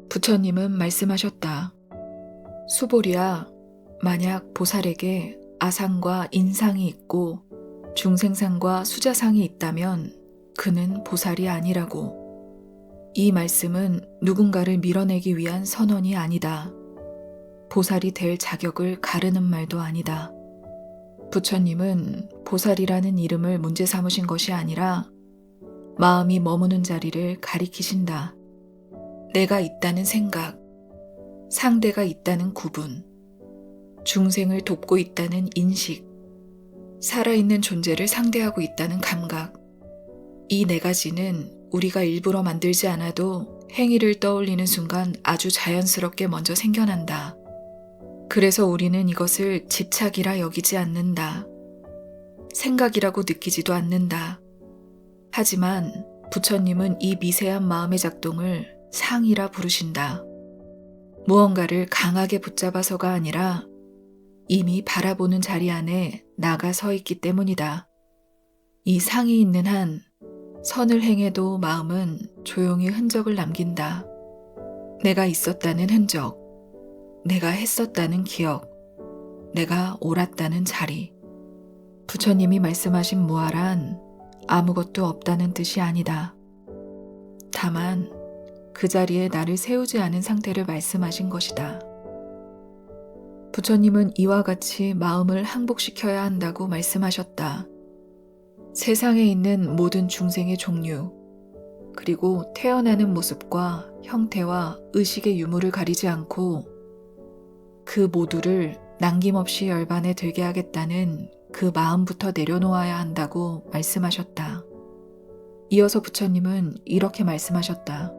부처님은 말씀하셨다. 수보리야, 만약 보살에게 아상과 인상이 있고 중생상과 수자상이 있다면 그는 보살이 아니라고. 이 말씀은 누군가를 밀어내기 위한 선언이 아니다. 보살이 될 자격을 가르는 말도 아니다. 부처님은 보살이라는 이름을 문제 삼으신 것이 아니라 마음이 머무는 자리를 가리키신다. 내가 있다는 생각, 상대가 있다는 구분, 중생을 돕고 있다는 인식, 살아있는 존재를 상대하고 있다는 감각. 이 네 가지는 우리가 일부러 만들지 않아도 행위를 떠올리는 순간 아주 자연스럽게 먼저 생겨난다. 그래서 우리는 이것을 집착이라 여기지 않는다. 생각이라고 느끼지도 않는다. 하지만 부처님은 이 미세한 마음의 작동을 상이라 부르신다. 무언가를 강하게 붙잡아서가 아니라 이미 바라보는 자리 안에 나가 서 있기 때문이다. 이 상이 있는 한 선을 행해도 마음은 조용히 흔적을 남긴다. 내가 있었다는 흔적, 내가 했었다는 기억, 내가 옳았다는 자리. 부처님이 말씀하신 무아란 아무것도 없다는 뜻이 아니다. 다만 그 자리에 나를 세우지 않은 상태를 말씀하신 것이다. 부처님은 이와 같이 마음을 항복시켜야 한다고 말씀하셨다. 세상에 있는 모든 중생의 종류, 그리고 태어나는 모습과 형태와 의식의 유무를 가리지 않고 그 모두를 남김없이 열반에 들게 하겠다는 그 마음부터 내려놓아야 한다고 말씀하셨다. 이어서 부처님은 이렇게 말씀하셨다.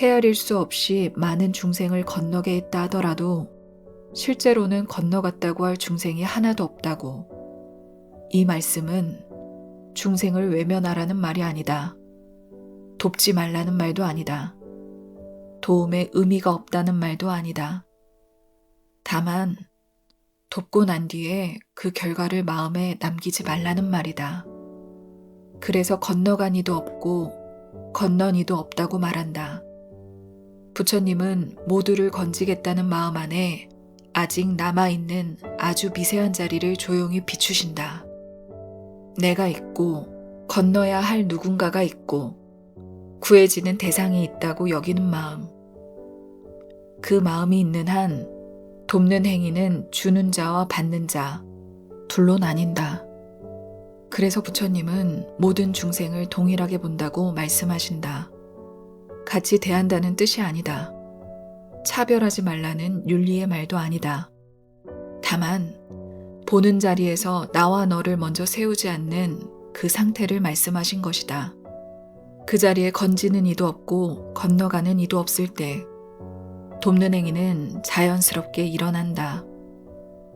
헤아릴 수 없이 많은 중생을 건너게 했다 하더라도 실제로는 건너갔다고 할 중생이 하나도 없다고. 이 말씀은 중생을 외면하라는 말이 아니다. 돕지 말라는 말도 아니다. 도움에 의미가 없다는 말도 아니다. 다만 돕고 난 뒤에 그 결과를 마음에 남기지 말라는 말이다. 그래서 건너간 이도 없고 건넌 이도 없다고 말한다. 부처님은 모두를 건지겠다는 마음 안에 아직 남아있는 아주 미세한 자리를 조용히 비추신다. 내가 있고 건너야 할 누군가가 있고 구해지는 대상이 있다고 여기는 마음. 그 마음이 있는 한 돕는 행위는 주는 자와 받는 자 둘로 나뉜다. 그래서 부처님은 모든 중생을 동일하게 본다고 말씀하신다. 같이 대한다는 뜻이 아니다. 차별하지 말라는 윤리의 말도 아니다. 다만 보는 자리에서 나와 너를 먼저 세우지 않는 그 상태를 말씀하신 것이다. 그 자리에 건지는 이도 없고 건너가는 이도 없을 때 돕는 행위는 자연스럽게 일어난다.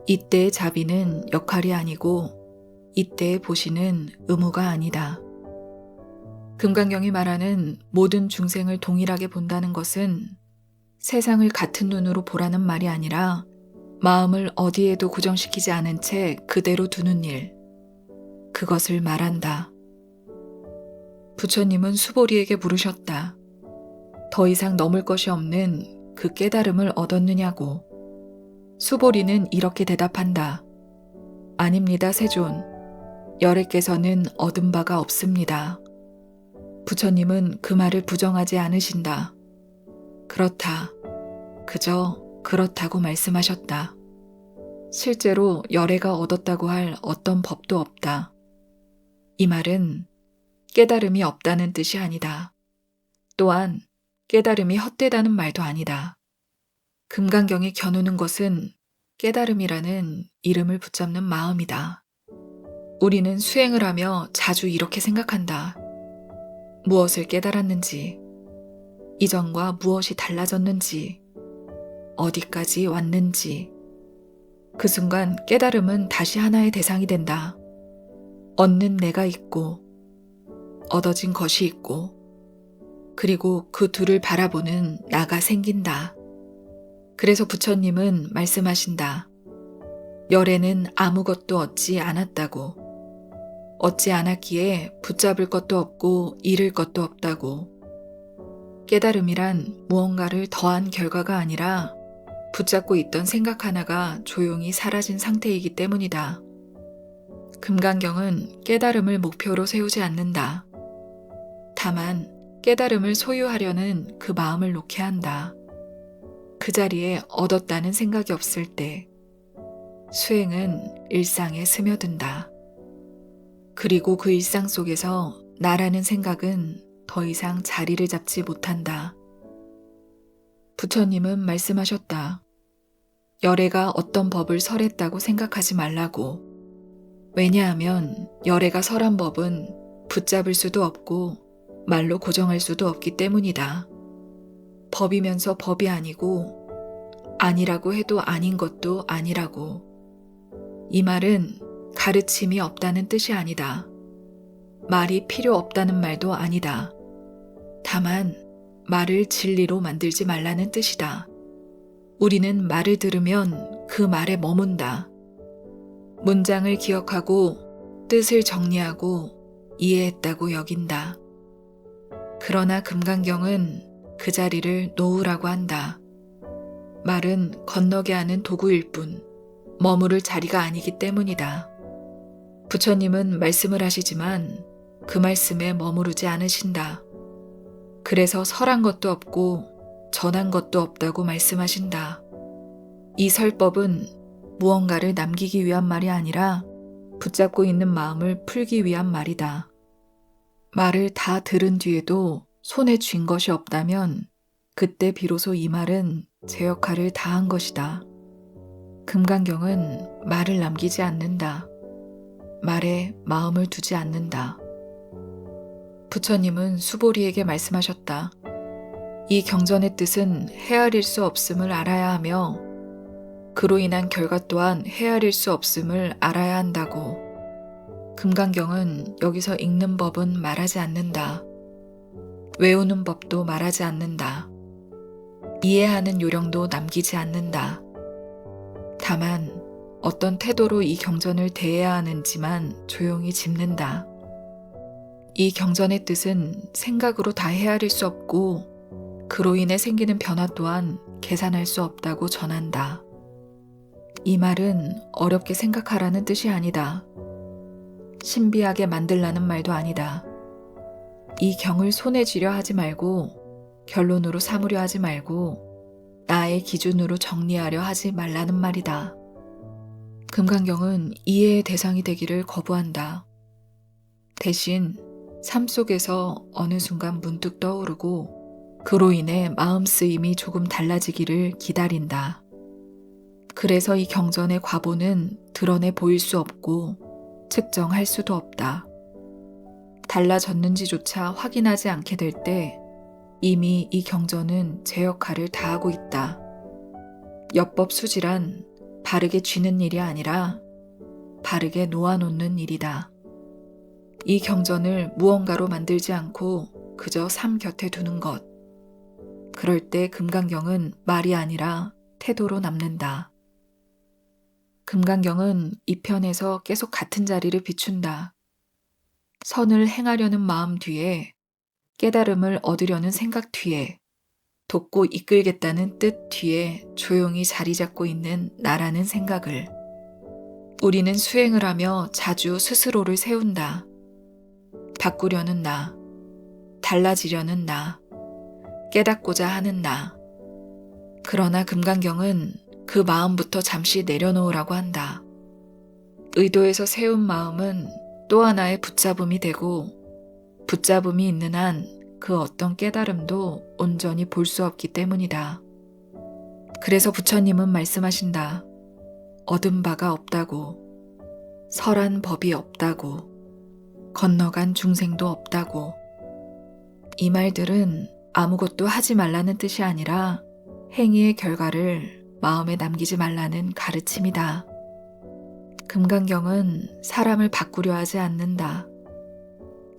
이때의 자비는 역할이 아니고 이때의 보시는 의무가 아니다. 금강경이 말하는 모든 중생을 동일하게 본다는 것은 세상을 같은 눈으로 보라는 말이 아니라 마음을 어디에도 고정시키지 않은 채 그대로 두는 일, 그것을 말한다. 부처님은 수보리에게 물으셨다. 더 이상 넘을 것이 없는 그 깨달음을 얻었느냐고. 수보리는 이렇게 대답한다. 아닙니다, 세존. 열애께서는 얻은 바가 없습니다. 부처님은 그 말을 부정하지 않으신다. 그렇다. 그저 그렇다고 말씀하셨다. 실제로 열애가 얻었다고 할 어떤 법도 없다. 이 말은 깨달음이 없다는 뜻이 아니다. 또한 깨달음이 헛되다는 말도 아니다. 금강경이 겨누는 것은 깨달음이라는 이름을 붙잡는 마음이다. 우리는 수행을 하며 자주 이렇게 생각한다. 무엇을 깨달았는지, 이전과 무엇이 달라졌는지, 어디까지 왔는지. 그 순간 깨달음은 다시 하나의 대상이 된다. 얻는 내가 있고, 얻어진 것이 있고, 그리고 그 둘을 바라보는 나가 생긴다. 그래서 부처님은 말씀하신다. 열애는 아무것도 얻지 않았다고. 얻지 않았기에 붙잡을 것도 없고 잃을 것도 없다고. 깨달음이란 무언가를 더한 결과가 아니라 붙잡고 있던 생각 하나가 조용히 사라진 상태이기 때문이다. 금강경은 깨달음을 목표로 세우지 않는다. 다만 깨달음을 소유하려는 그 마음을 놓게 한다. 그 자리에 얻었다는 생각이 없을 때 수행은 일상에 스며든다. 그리고 그 일상 속에서 나라는 생각은 더 이상 자리를 잡지 못한다. 부처님은 말씀하셨다. 열애가 어떤 법을 설했다고 생각하지 말라고. 왜냐하면 열애가 설한 법은 붙잡을 수도 없고 말로 고정할 수도 없기 때문이다. 법이면서 법이 아니고 아니라고 해도 아닌 것도 아니라고. 이 말은 가르침이 없다는 뜻이 아니다. 말이 필요 없다는 말도 아니다. 다만 말을 진리로 만들지 말라는 뜻이다. 우리는 말을 들으면 그 말에 머문다. 문장을 기억하고 뜻을 정리하고 이해했다고 여긴다. 그러나 금강경은 그 자리를 놓으라고 한다. 말은 건너게 하는 도구일 뿐 머무를 자리가 아니기 때문이다. 부처님은 말씀을 하시지만 그 말씀에 머무르지 않으신다. 그래서 설한 것도 없고 전한 것도 없다고 말씀하신다. 이 설법은 무언가를 남기기 위한 말이 아니라 붙잡고 있는 마음을 풀기 위한 말이다. 말을 다 들은 뒤에도 손에 쥔 것이 없다면 그때 비로소 이 말은 제 역할을 다한 것이다. 금강경은 말을 남기지 않는다. 말에 마음을 두지 않는다. 부처님은 수보리에게 말씀하셨다. 이 경전의 뜻은 헤아릴 수 없음을 알아야 하며 그로 인한 결과 또한 헤아릴 수 없음을 알아야 한다고. 금강경은 여기서 읽는 법은 말하지 않는다. 외우는 법도 말하지 않는다. 이해하는 요령도 남기지 않는다. 다만 어떤 태도로 이 경전을 대해야 하는지만 조용히 짚는다. 이 경전의 뜻은 생각으로 다 헤아릴 수 없고 그로 인해 생기는 변화 또한 계산할 수 없다고 전한다. 이 말은 어렵게 생각하라는 뜻이 아니다. 신비하게 만들라는 말도 아니다. 이 경을 손에 쥐려 하지 말고 결론으로 삼으려 하지 말고 나의 기준으로 정리하려 하지 말라는 말이다. 금강경은 이해의 대상이 되기를 거부한다. 대신 삶 속에서 어느 순간 문득 떠오르고 그로 인해 마음 쓰임이 조금 달라지기를 기다린다. 그래서 이 경전의 과보는 드러내 보일 수 없고 측정할 수도 없다. 달라졌는지조차 확인하지 않게 될 때 이미 이 경전은 제 역할을 다하고 있다. 엽법 수지란 바르게 쥐는 일이 아니라 바르게 놓아놓는 일이다. 이 경전을 무언가로 만들지 않고 그저 삶 곁에 두는 것. 그럴 때 금강경은 말이 아니라 태도로 남는다. 금강경은 이 편에서 계속 같은 자리를 비춘다. 선을 행하려는 마음 뒤에, 깨달음을 얻으려는 생각 뒤에, 돕고 이끌겠다는 뜻 뒤에 조용히 자리 잡고 있는 나라는 생각을. 우리는 수행을 하며 자주 스스로를 세운다. 바꾸려는 나, 달라지려는 나, 깨닫고자 하는 나. 그러나 금강경은 그 마음부터 잠시 내려놓으라고 한다. 의도에서 세운 마음은 또 하나의 붙잡음이 되고 붙잡음이 있는 한 그 어떤 깨달음도 온전히 볼 수 없기 때문이다. 그래서 부처님은 말씀하신다. 얻은 바가 없다고, 설한 법이 없다고, 건너간 중생도 없다고. 이 말들은 아무것도 하지 말라는 뜻이 아니라 행위의 결과를 마음에 남기지 말라는 가르침이다. 금강경은 사람을 바꾸려 하지 않는다.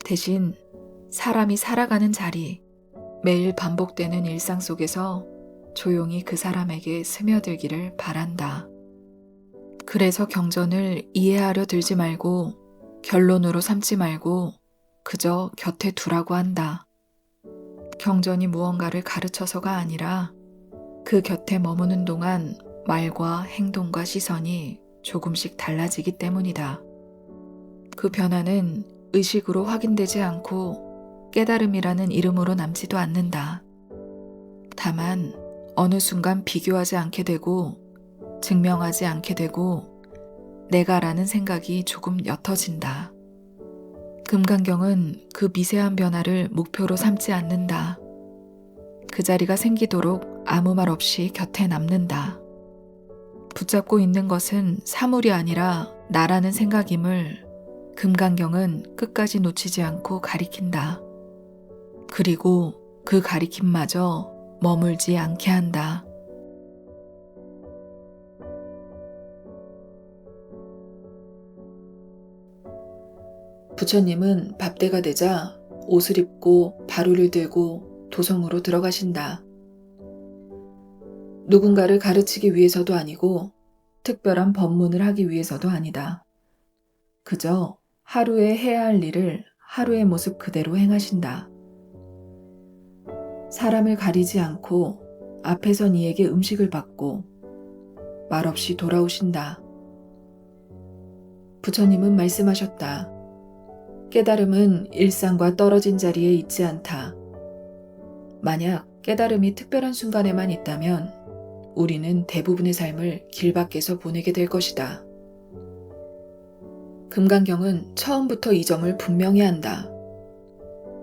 대신 사람이 살아가는 자리, 매일 반복되는 일상 속에서 조용히 그 사람에게 스며들기를 바란다. 그래서 경전을 이해하려 들지 말고 결론으로 삼지 말고 그저 곁에 두라고 한다. 경전이 무언가를 가르쳐서가 아니라 그 곁에 머무는 동안 말과 행동과 시선이 조금씩 달라지기 때문이다. 그 변화는 의식으로 확인되지 않고 깨달음이라는 이름으로 남지도 않는다. 다만 어느 순간 비교하지 않게 되고 증명하지 않게 되고 내가라는 생각이 조금 옅어진다. 금강경은 그 미세한 변화를 목표로 삼지 않는다. 그 자리가 생기도록 아무 말 없이 곁에 남는다. 붙잡고 있는 것은 사물이 아니라 나라는 생각임을 금강경은 끝까지 놓치지 않고 가리킨다. 그리고 그 가리킴마저 머물지 않게 한다. 부처님은 밥때가 되자 옷을 입고 바루를 들고 도성으로 들어가신다. 누군가를 가르치기 위해서도 아니고 특별한 법문을 하기 위해서도 아니다. 그저 하루에 해야 할 일을 하루의 모습 그대로 행하신다. 사람을 가리지 않고 앞에선 이에게 음식을 받고 말없이 돌아오신다. 부처님은 말씀하셨다. 깨달음은 일상과 떨어진 자리에 있지 않다. 만약 깨달음이 특별한 순간에만 있다면 우리는 대부분의 삶을 길 밖에서 보내게 될 것이다. 금강경은 처음부터 이 점을 분명히 한다.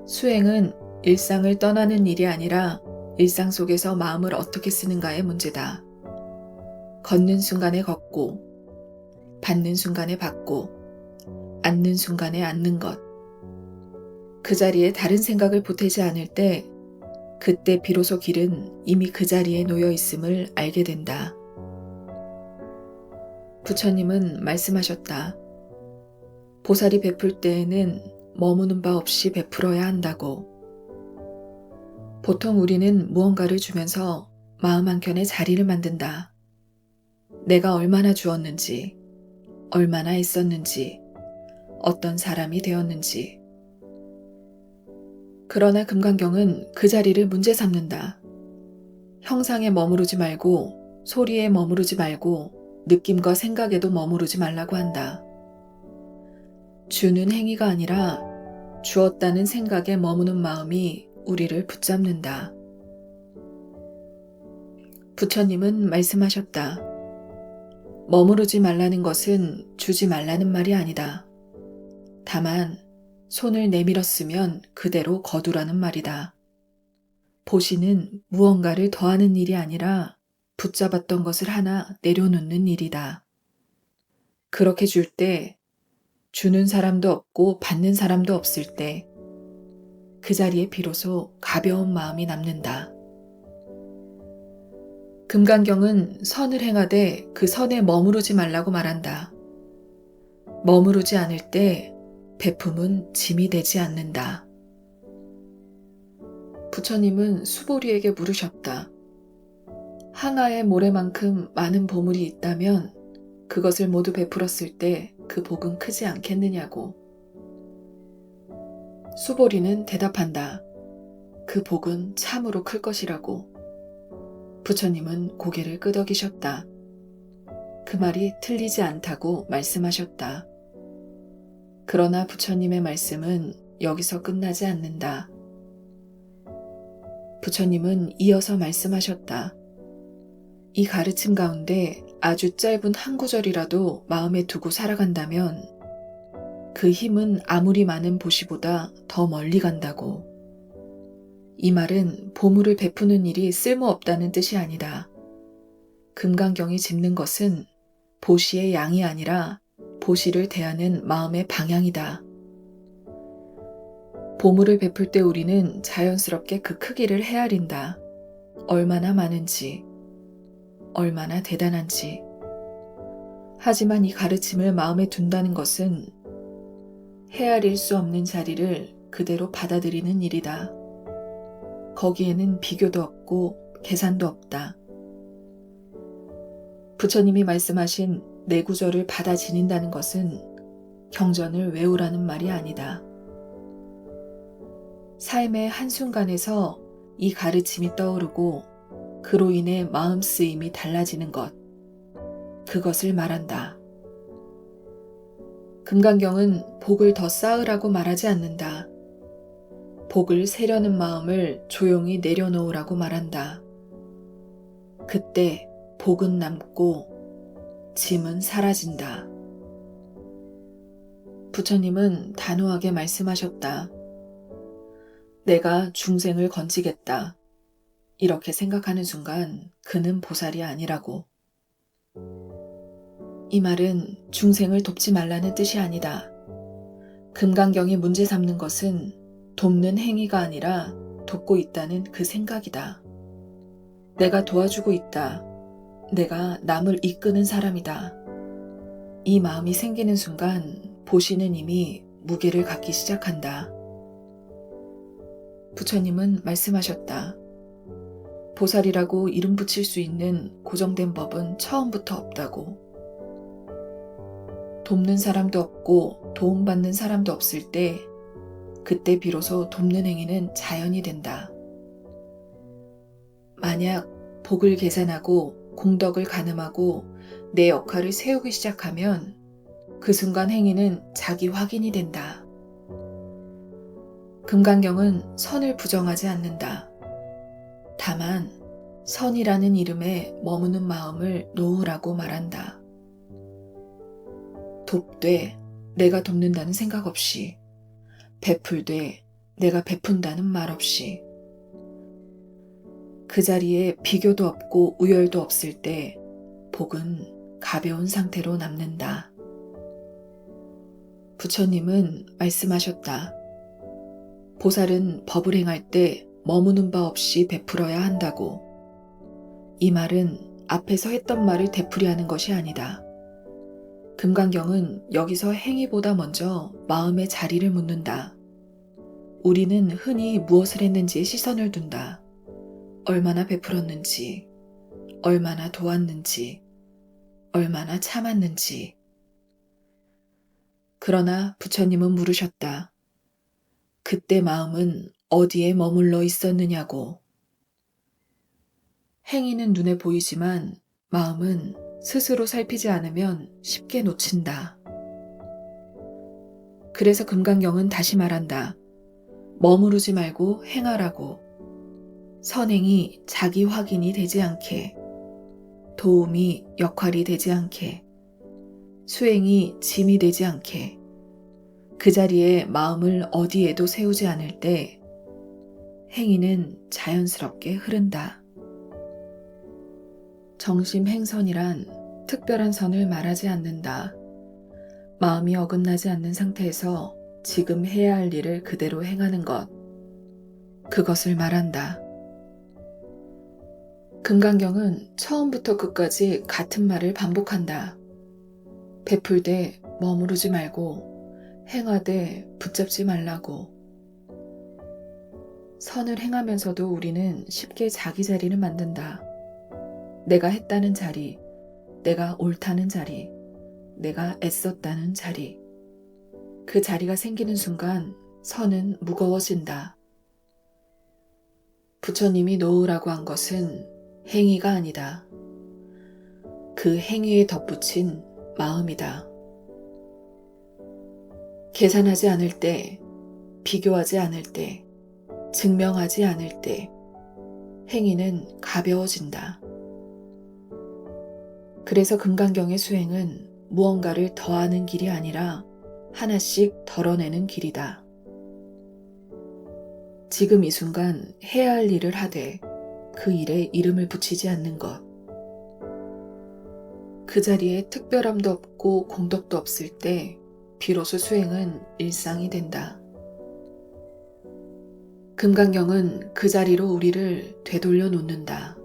수행은 일상을 떠나는 일이 아니라 일상 속에서 마음을 어떻게 쓰는가의 문제다. 걷는 순간에 걷고, 받는 순간에 받고, 앉는 순간에 앉는 것. 그 자리에 다른 생각을 보태지 않을 때 그때 비로소 길은 이미 그 자리에 놓여 있음을 알게 된다. 부처님은 말씀하셨다. 보살이 베풀 때에는 머무는 바 없이 베풀어야 한다고. 보통 우리는 무언가를 주면서 마음 한켠에 자리를 만든다. 내가 얼마나 주었는지, 얼마나 애썼는지, 어떤 사람이 되었는지. 그러나 금강경은 그 자리를 문제 삼는다. 형상에 머무르지 말고 소리에 머무르지 말고 느낌과 생각에도 머무르지 말라고 한다. 주는 행위가 아니라 주었다는 생각에 머무는 마음이 우리를 붙잡는다. 부처님은 말씀하셨다. 머무르지 말라는 것은 주지 말라는 말이 아니다. 다만 손을 내밀었으면 그대로 거두라는 말이다. 보시는 무언가를 더하는 일이 아니라 붙잡았던 것을 하나 내려놓는 일이다. 그렇게 줄 때 주는 사람도 없고 받는 사람도 없을 때 그 자리에 비로소 가벼운 마음이 남는다. 금강경은 선을 행하되 그 선에 머무르지 말라고 말한다. 머무르지 않을 때 베품은 짐이 되지 않는다. 부처님은 수보리에게 물으셨다. 항아의 모래만큼 많은 보물이 있다면 그것을 모두 베풀었을 때 그 복은 크지 않겠느냐고. 수보리는 대답한다. 그 복은 참으로 클 것이라고. 부처님은 고개를 끄덕이셨다. 그 말이 틀리지 않다고 말씀하셨다. 그러나 부처님의 말씀은 여기서 끝나지 않는다. 부처님은 이어서 말씀하셨다. 이 가르침 가운데 아주 짧은 한 구절이라도 마음에 두고 살아간다면 그 힘은 아무리 많은 보시보다 더 멀리 간다고. 이 말은 보물을 베푸는 일이 쓸모없다는 뜻이 아니다. 금강경이 짚는 것은 보시의 양이 아니라 보시를 대하는 마음의 방향이다. 보물을 베풀 때 우리는 자연스럽게 그 크기를 헤아린다. 얼마나 많은지, 얼마나 대단한지. 하지만 이 가르침을 마음에 둔다는 것은 헤아릴 수 없는 자리를 그대로 받아들이는 일이다. 거기에는 비교도 없고 계산도 없다. 부처님이 말씀하신 네 구절을 받아 지닌다는 것은 경전을 외우라는 말이 아니다. 삶의 한순간에서 이 가르침이 떠오르고 그로 인해 마음 쓰임이 달라지는 것, 그것을 말한다. 금강경은 복을 더 쌓으라고 말하지 않는다. 복을 세려는 마음을 조용히 내려놓으라고 말한다. 그때 복은 남고 짐은 사라진다. 부처님은 단호하게 말씀하셨다. 내가 중생을 건지겠다. 이렇게 생각하는 순간 그는 보살이 아니라고. 이 말은 중생을 돕지 말라는 뜻이 아니다. 금강경이 문제 삼는 것은 돕는 행위가 아니라 돕고 있다는 그 생각이다. 내가 도와주고 있다. 내가 남을 이끄는 사람이다. 이 마음이 생기는 순간 보시는 이미 무게를 갖기 시작한다. 부처님은 말씀하셨다. 보살이라고 이름 붙일 수 있는 고정된 법은 처음부터 없다고. 돕는 사람도 없고 도움받는 사람도 없을 때 그때 비로소 돕는 행위는 자연이 된다. 만약 복을 계산하고 공덕을 가늠하고 내 역할을 세우기 시작하면 그 순간 행위는 자기 확인이 된다. 금강경은 선을 부정하지 않는다. 다만 선이라는 이름에 머무는 마음을 놓으라고 말한다. 돕되 내가 돕는다는 생각 없이, 베풀되 내가 베푼다는 말 없이, 그 자리에 비교도 없고 우열도 없을 때 복은 가벼운 상태로 남는다. 부처님은 말씀하셨다. 보살은 법을 행할 때 머무는 바 없이 베풀어야 한다고. 이 말은 앞에서 했던 말을 되풀이하는 것이 아니다. 금강경은 여기서 행위보다 먼저 마음의 자리를 묻는다. 우리는 흔히 무엇을 했는지에 시선을 둔다. 얼마나 베풀었는지, 얼마나 도왔는지, 얼마나 참았는지. 그러나 부처님은 물으셨다. 그때 마음은 어디에 머물러 있었느냐고. 행위는 눈에 보이지만 마음은 스스로 살피지 않으면 쉽게 놓친다. 그래서 금강경은 다시 말한다. 머무르지 말고 행하라고. 선행이 자기 확인이 되지 않게, 도움이 역할이 되지 않게, 수행이 짐이 되지 않게, 그 자리에 마음을 어디에도 세우지 않을 때 행위는 자연스럽게 흐른다. 정심행선이란 특별한 선을 말하지 않는다. 마음이 어긋나지 않는 상태에서 지금 해야 할 일을 그대로 행하는 것, 그것을 말한다. 금강경은 처음부터 끝까지 같은 말을 반복한다. 베풀되 머무르지 말고, 행하되 붙잡지 말라고. 선을 행하면서도 우리는 쉽게 자기 자리를 만든다. 내가 했다는 자리, 내가 옳다는 자리, 내가 애썼다는 자리. 그 자리가 생기는 순간 선은 무거워진다. 부처님이 놓으라고 한 것은 행위가 아니다. 그 행위에 덧붙인 마음이다. 계산하지 않을 때, 비교하지 않을 때, 증명하지 않을 때 행위는 가벼워진다. 그래서 금강경의 수행은 무언가를 더하는 길이 아니라 하나씩 덜어내는 길이다. 지금 이 순간 해야 할 일을 하되 그 일에 이름을 붙이지 않는 것. 그 자리에 특별함도 없고 공덕도 없을 때 비로소 수행은 일상이 된다. 금강경은 그 자리로 우리를 되돌려 놓는다.